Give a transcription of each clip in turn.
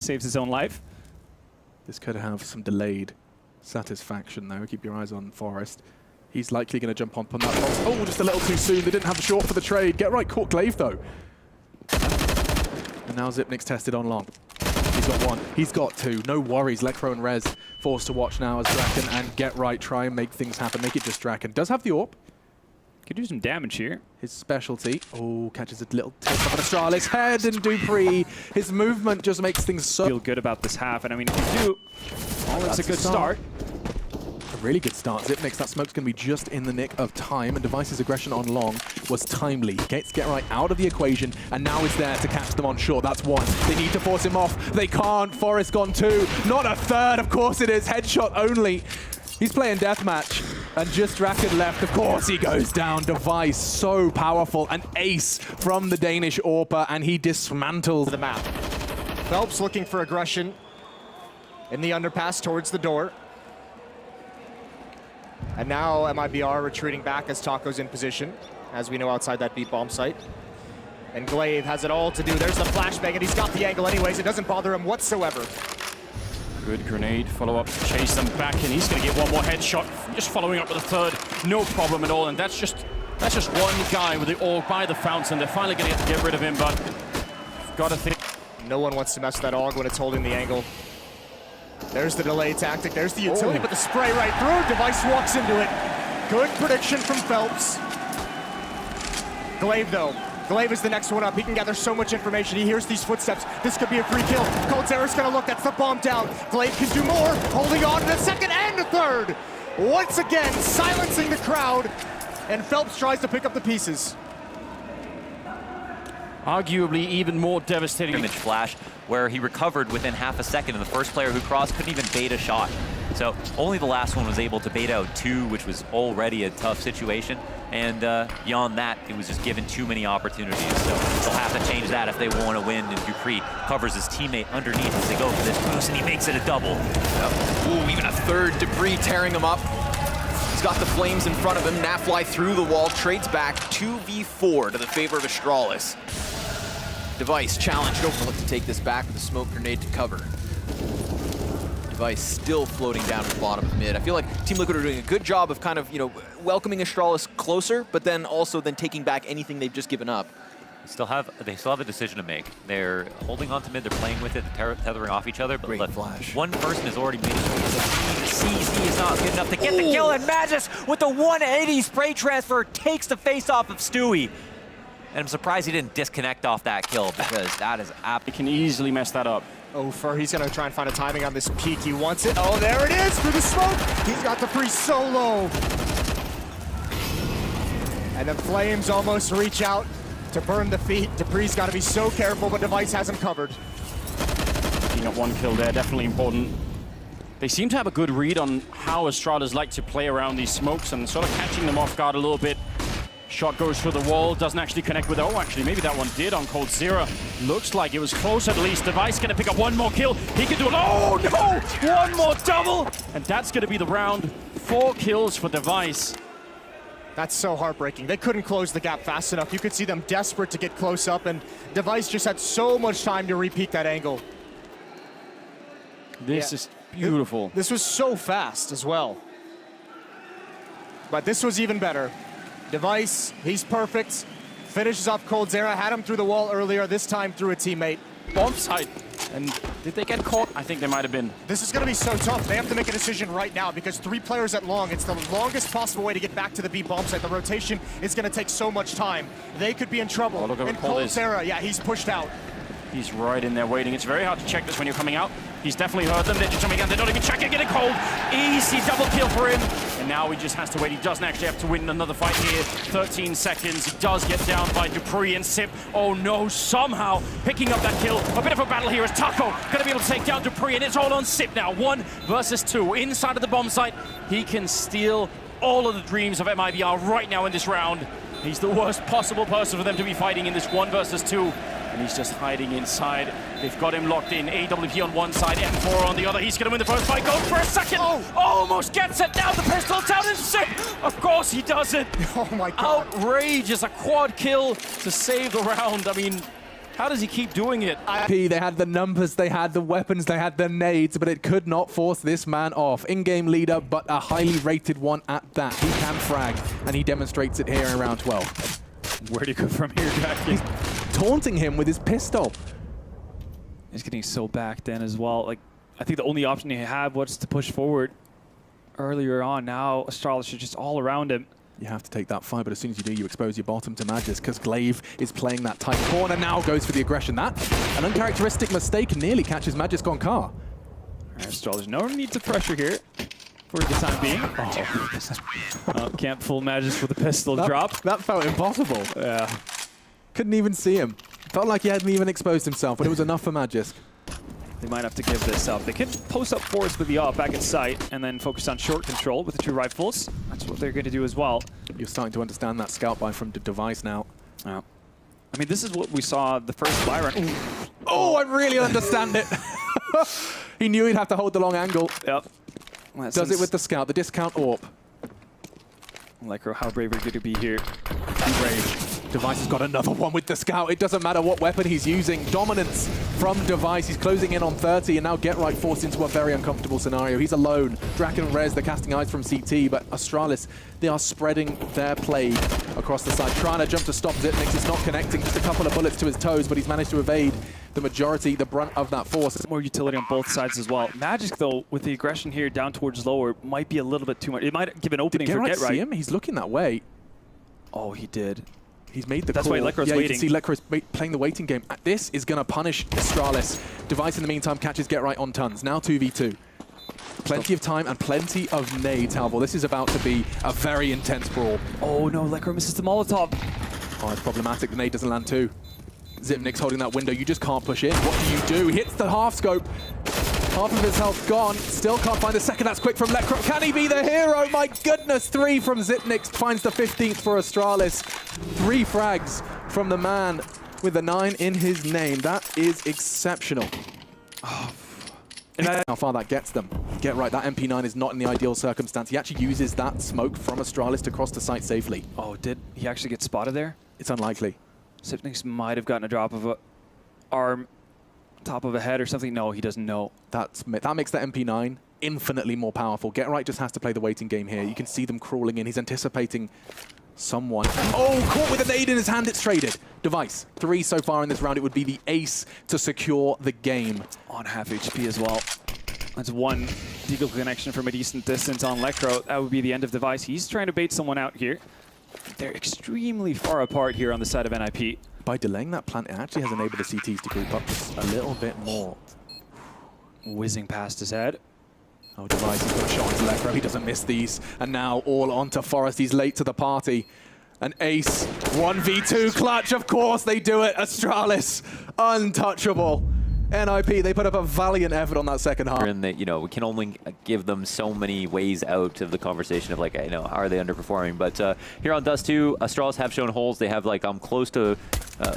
Saves his own life. This could have some delayed satisfaction, though. Keep your eyes on Forest. He's likely going to jump on that box. Oh, just a little too soon. They didn't have the short for the trade. Get right, caught Glaive, though. And now Zipnik's tested on long. He's got one. He's got two. No worries. Lekro and Rez forced to watch now as Draken and Get Right try and make things happen. Make it just Draken. Does have the AWP. Could do some damage here. His specialty. Oh, catches a little tip of an Astralis head, and Dupree, his movement just makes things so... Feel good about this half, and I mean, if you do, well, that's a good start. A really good start. Zipnik's, that smoke's going to be just in the nick of time, and Device's aggression on long was timely. Gets Get Right out of the equation, and now is there to catch them on short. That's one. They need to force him off. They can't. Forest gone two. Not a third. Of course it is. Headshot only. He's playing deathmatch, and just Draken left. Of course he goes down. Device, so powerful. An ace from the Danish AWPer, and he dismantles the map. Phelps looking for aggression in the underpass towards the door. And now MIBR retreating back as Taco's in position, as we know outside that beat bomb site. And Glaive has it all to do. There's the flashbang, and he's got the angle anyways. It doesn't bother him whatsoever. Good grenade, follow up, chase them back, and he's going to get one more headshot. Just following up with a third, no problem at all. And that's just one guy with the AUG by the fountain. They're finally going to get rid of him, but got to think. No one wants to mess with that AUG when it's holding the angle. There's the delay tactic, there's the utility, but the spray right through. Device walks into it. Good prediction from Phelps. Glaive, though. Glaive is the next one up. He can gather so much information. He hears these footsteps. This could be a free kill. Coldzera's gonna look. That's the bomb down. Glaive can do more. Holding on to the second and the third. Once again, silencing the crowd. And Phelps tries to pick up the pieces. Arguably even more devastating. Image flash where he recovered within half a second, and the first player who crossed couldn't even bait a shot. So only the last one was able to bait out two, which was already a tough situation. And beyond that, it was just given too many opportunities. So they'll have to change that if they want to win. And Dupree covers his teammate underneath as they go for this boost, and he makes it a double. Yep. Ooh, even a third. Dupree tearing him up. He's got the flames in front of him. Nafly through the wall, trades back 2v4 to the favor of Astralis. Device challenged over, look to take this back with a smoke grenade to cover. Device still floating down at the bottom of mid. I feel like Team Liquid are doing a good job of kind of, welcoming Astralis closer, but then also taking back anything they've just given up. They still have a decision to make. They're holding on to mid, they're playing with it, they're tethering off each other, but Great flash. One person has already made it. CZ is not good enough to get the kill, and Magus with the 180 spray transfer takes the face off of Stewie. And I'm surprised he didn't disconnect off that kill, because that is He can easily mess that up. He's gonna try and find a timing on this peak. He wants it. Oh, there it is through the smoke. He's got the free so low. And the flames almost reach out to burn the feet. Dupree's got to be so careful, but Device has him covered. Picking up one kill there, definitely important. They seem to have a good read on how Astralis like to play around these smokes and sort of catching them off guard a little bit. Shot goes through the wall, doesn't actually connect with... Oh, actually, maybe that one did on Coldzera. Looks like it was close at least. Device going to pick up one more kill. He can do it. Oh, no! One more double! And that's going to be the round. 4 kills for Device. That's so heartbreaking. They couldn't close the gap fast enough. You could see them desperate to get close up, and Device just had so much time to repeat that angle. This is beautiful. This was so fast as well. But this was even better. Device, he's perfect. Finishes off Coldzera, had him through the wall earlier, this time through a teammate. Bomb site. And did they get caught? I think they might have been. This is going to be so tough. They have to make a decision right now because 3 players at long. It's the longest possible way to get back to the B bomb site. The rotation is going to take so much time. They could be in trouble. Oh, look at and Coldzera, yeah, he's pushed out. He's right in there waiting. It's very hard to check this when you're coming out. He's definitely heard them. They're just coming out. They're not even checking. Getting cold. Easy double kill for him. And now he just has to wait. He doesn't actually have to win another fight here. 13 seconds. He does get down by Dupree and Sip. Oh no, somehow picking up that kill. A bit of a battle here as Taco going to be able to take down Dupree, and it's all on Sip now. 1 versus 2 inside of the bomb site. He can steal all of the dreams of MIBR right now in this round. He's the worst possible person for them to be fighting in this 1 versus 2. And he's just hiding inside. They've got him locked in. AWP on one side, M4 on the other. He's going to win the first fight. Going for a second. Oh, almost gets it. Now the pistol's down and Sip. Of course he does it. Oh my God. Outrageous. A quad kill to save the round. I mean, How does he keep doing it? They had the numbers, they had the weapons, they had the nades, but it could not force this man off. In-game leader, but a highly rated one at that. He can frag, and he demonstrates it here in round 12. Where do you go from here, Jackie? He's taunting him with his pistol. He's getting so backed in as well. Like, I think the only option he had was to push forward earlier on. Now Astralis is just all around him. You have to take that fight, but as soon as you do, you expose your bottom to Magus, because Glaive is playing that tight corner, now goes for the aggression. That, an uncharacteristic mistake, nearly catches Magus on car. Astralis, no need to pressure here for the time being. Can't fool Magus with a pistol drop. That felt impossible. Yeah. Couldn't even see him. Felt like he hadn't even exposed himself, but it was enough for Magus. They might have to give this up. They can post up force with the AWP back in sight and then focus on short control with the 2 rifles. That's what they're going to do as well. You're starting to understand that scout buy from the device now. Yeah. I mean, this is what we saw the first buy run. Oh, I really understand it. He knew he'd have to hold the long angle. Yep. Does it with the scout, the discount AWP. Like, how brave are you going to be here? Brave. Device has got another one with the scout. It doesn't matter what weapon he's using. Dominance from Device. He's closing in on 30, and now Get Right forced into a very uncomfortable scenario. He's alone. Draken and Rez, they're casting eyes from CT, but Astralis, they are spreading their plague across the side. Trying to jump to stop Zipnix. It's not connecting. Just a couple of bullets to his toes, but he's managed to evade the majority, the brunt of that force. More utility on both sides as well. Magic, though, with the aggression here down towards lower, might be a little bit too much. It might give an opening for Get Right. See him? He's looking that way. Oh, he did. He's made the That's call. why Lekro's yeah, waiting. You can see Lekro's playing the waiting game. This is going to punish Astralis. Device, in the meantime, catches Get Right on tons. Now 2v2. Plenty of time and plenty of nades, Halvor. This is about to be a very intense brawl. Oh, no, Lekro misses the Molotov. Oh, it's problematic. The nade doesn't land too. Zipnix holding that window. You just can't push in. What do? He hits the half scope. Half of his health gone. Still can't find the second. That's quick from Lekro. Can he be the hero? My goodness. 3 from Zipnix. Finds the 15th for Astralis. 3 frags from the man with the 9 in his name. That is exceptional. How far that gets them. Get Right, that MP9 is not in the ideal circumstance. He actually uses that smoke from Astralis to cross the site safely. Oh, did he actually get spotted there? It's unlikely. Zipnix might have gotten a drop of a arm, top of a head or something. No, he doesn't know. That makes the MP9 infinitely more powerful. Get Right just has to play the waiting game here. You can see them crawling in. He's anticipating someone. Oh, caught with a nade in his hand. It's traded. Device, 3 so far in this round. It would be the ace to secure the game. On half HP as well. That's 1 deagle connection from a decent distance on Lekro. That would be the end of Device. He's trying to bait someone out here. They're extremely far apart here on the side of NIP. By delaying that plant, it actually has enabled the CTs to creep up just a little bit more. Whizzing past his head. Oh, Device has got a shot into Lekro. He doesn't miss these. And now all onto Forest. He's late to the party. An ace. 1v2 clutch. Of course they do it. Astralis. Untouchable. NIP, they put up a valiant effort on that second half. And that, you know, we can only give them so many ways out of the conversation of like, you know, how are they underperforming? But here on Dust 2, Astralis have shown holes. They have like, I'm close to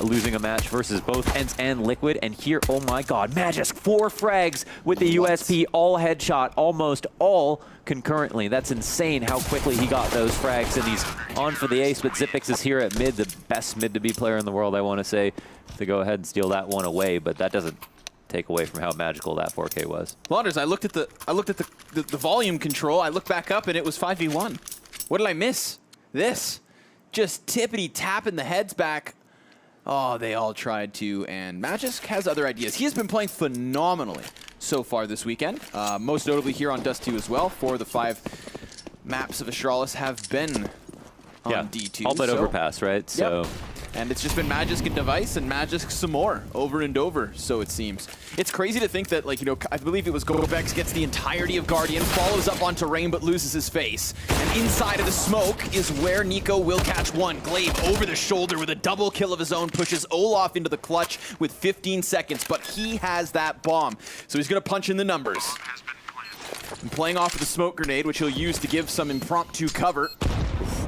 losing a match versus both Ents and Liquid. And here, oh my God, Magisk 4 frags with the USP, all headshot, almost all concurrently. That's insane how quickly he got those frags, and he's on for the ace. But Zipnix is here at mid, the best mid-to-be player in the world, I want to say, to go ahead and steal that one away. But that doesn't take away from how magical that 4K was. Launders, I looked at the volume control. I looked back up and it was 5v1. What did I miss? This. Just tippity tapping the heads back. Oh, they all tried to, and Magisk has other ideas. He has been playing phenomenally so far this weekend. Most notably here on Dust 2 as well. 4 of the 5 maps of Astralis have been on D2. All but overpass, right? Yep. So. And it's just been Magisk and Device and Magisk some more, over and over, so it seems. It's crazy to think that, like, you know, I believe it was Govex gets the entirety of Guardian, follows up onto Rain, but loses his face. And inside of the smoke is where Nico will catch one. Glaive over the shoulder with a double kill of his own, pushes Olaf into the clutch with 15 seconds, but he has that bomb. So he's gonna punch in the numbers. And playing off with the smoke grenade, which he'll use to give some impromptu cover.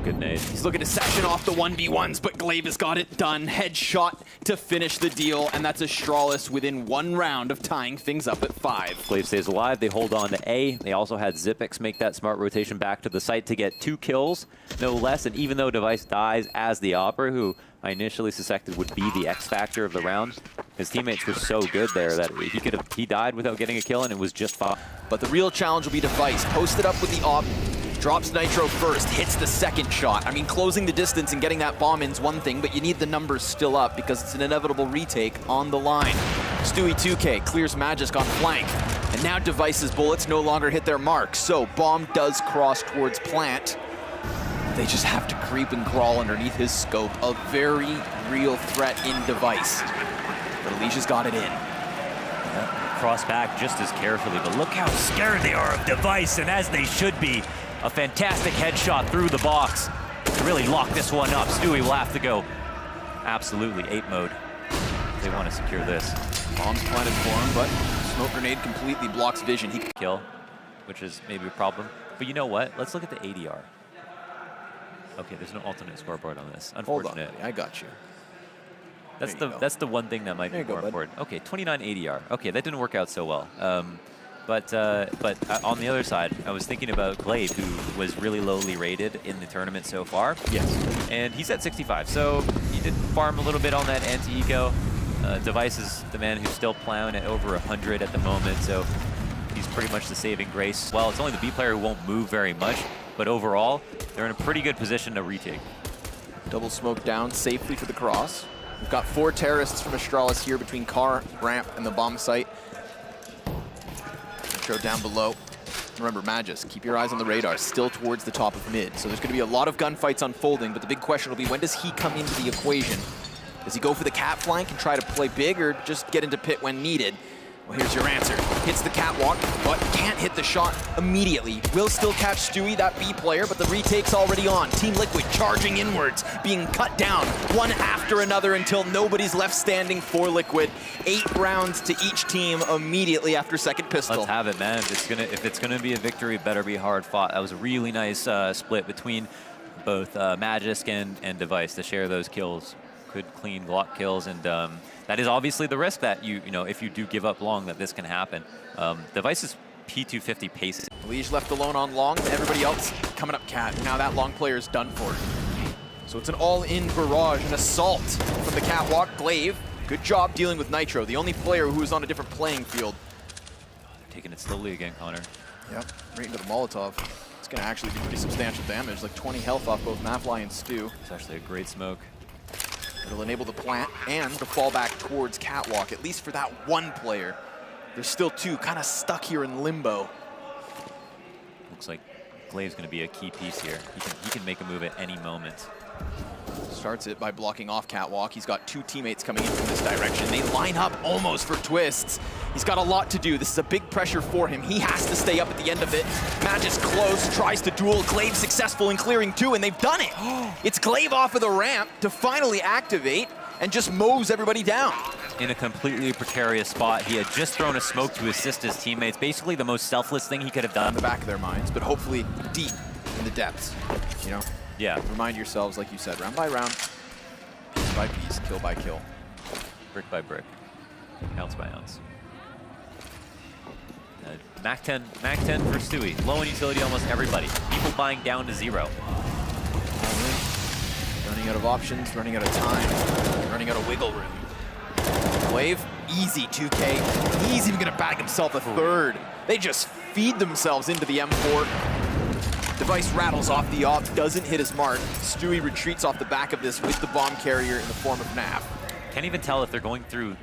Good nade. He's looking to section off the 1v1s, but Glaive has got it done. Headshot to finish the deal, and that's Astralis within 1 round of tying things up at 5. Glaive stays alive. They hold on to A. They also had Zipnix make that smart rotation back to the site to get 2 kills, no less. And even though Device dies as the Opera, who I initially suspected would be the X factor of the round. His teammates were so good there that he died without getting a kill, and it was just fine. But the real challenge will be Device. Posted up with the op, drops Nitro first, hits the second shot. I mean, closing the distance and getting that bomb in's one thing, but you need the numbers still up because it's an inevitable retake on the line. Stewie 2K clears Magisk on flank. And now Device's bullets no longer hit their mark, so bomb does cross towards plant. They just have to creep and crawl underneath his scope. A very real threat in Device. But Alicia's got it in. Cross back just as carefully, but look how scared they are of Device, and as they should be. A fantastic headshot through the box to really lock this one up. Stewie will have to go absolutely ape mode if they want to secure this. Bomb's planted for him, but smoke grenade completely blocks vision. He Kill, which is maybe a problem. But you know what? Let's look at the ADR. Okay, there's no alternate scoreboard on this. Hold on, Unfortunate. buddy. I got you. That's the one thing that might be more important. Okay, 29 ADR. Okay, that didn't work out so well. But on the other side, I was thinking about Glaive, who was really lowly rated in the tournament so far. Yes. And he's at 65, so he did farm a little bit on that anti-eco. Device is the man who's still plowing at over 100 at the moment, so he's pretty much the saving grace. Well, it's only the B player who won't move very much, but overall, they're in a pretty good position to retake. Double smoke down safely for the cross. We've got 4 terrorists from Astralis here between car, ramp, and the bomb site. Intro down below. Remember, Magisk, keep your eyes on the radar, still towards the top of mid. So there's going to be a lot of gunfights unfolding, but the big question will be, when does he come into the equation? Does he go for the cat flank and try to play big, or just get into pit when needed? Well, here's your answer. Hits the catwalk, but can't hit the shot immediately. Will still catch Stewie, that B player, but the retake's already on. Team Liquid charging inwards, being cut down one after another until nobody's left standing for Liquid. 8 rounds to each team immediately after second pistol. Let's have it, man. If it's gonna be a victory, it better be hard fought. That was a really nice split between both Magisk and Device to share those kills. Good, clean block kills, and that is obviously the risk that you know, if you do give up long, that this can happen. Device's P250 pace. Liege left alone on long, everybody else coming up cat. Now that long player is done for. So it's an all-in barrage, an assault from the catwalk. Glaive, good job dealing with Nitro, the only player who is on a different playing field. Taking it slowly again, Connor. Yep, right into the Molotov. It's going to actually do pretty substantial damage, like 20 health off both Nafly and Stu. It's actually a great smoke. It'll enable the plant and the fall back towards catwalk, at least for that one player. There's still 2 kind of stuck here in limbo. Looks like Glaive's going to be a key piece here. He can make a move at any moment. Starts it by blocking off catwalk. He's got 2 teammates coming in from this direction. They line up almost for twists. He's got a lot to do. This is a big pressure for him. He has to stay up at the end of it. Magisk close, tries to duel. Glaive successful in clearing 2, and they've done it. It's Glaive off of the ramp to finally activate and just mows everybody down. In a completely precarious spot. He had just thrown a smoke to assist his teammates. Basically the most selfless thing he could have done. In the back of their minds, but hopefully deep in the depths, you know? Yeah. Remind yourselves, like you said, round by round, piece by piece, kill by kill. Brick by brick, ounce by ounce. Mac 10 for Stewie. Low in utility, almost everybody. People buying down to 0. Running out of options, running out of time, running out of wiggle room. Glaive, easy 2K. He's even gonna bag himself a 3rd. They just feed themselves into the M4. Device rattles off the op, doesn't hit his mark. Stewie retreats off the back of this with the bomb carrier in the form of Naf. Can't even tell if they're going through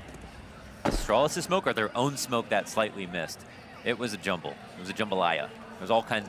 Astralis' smoke or their own smoke that slightly missed. It was a jumble. It was a jambalaya. There was all kinds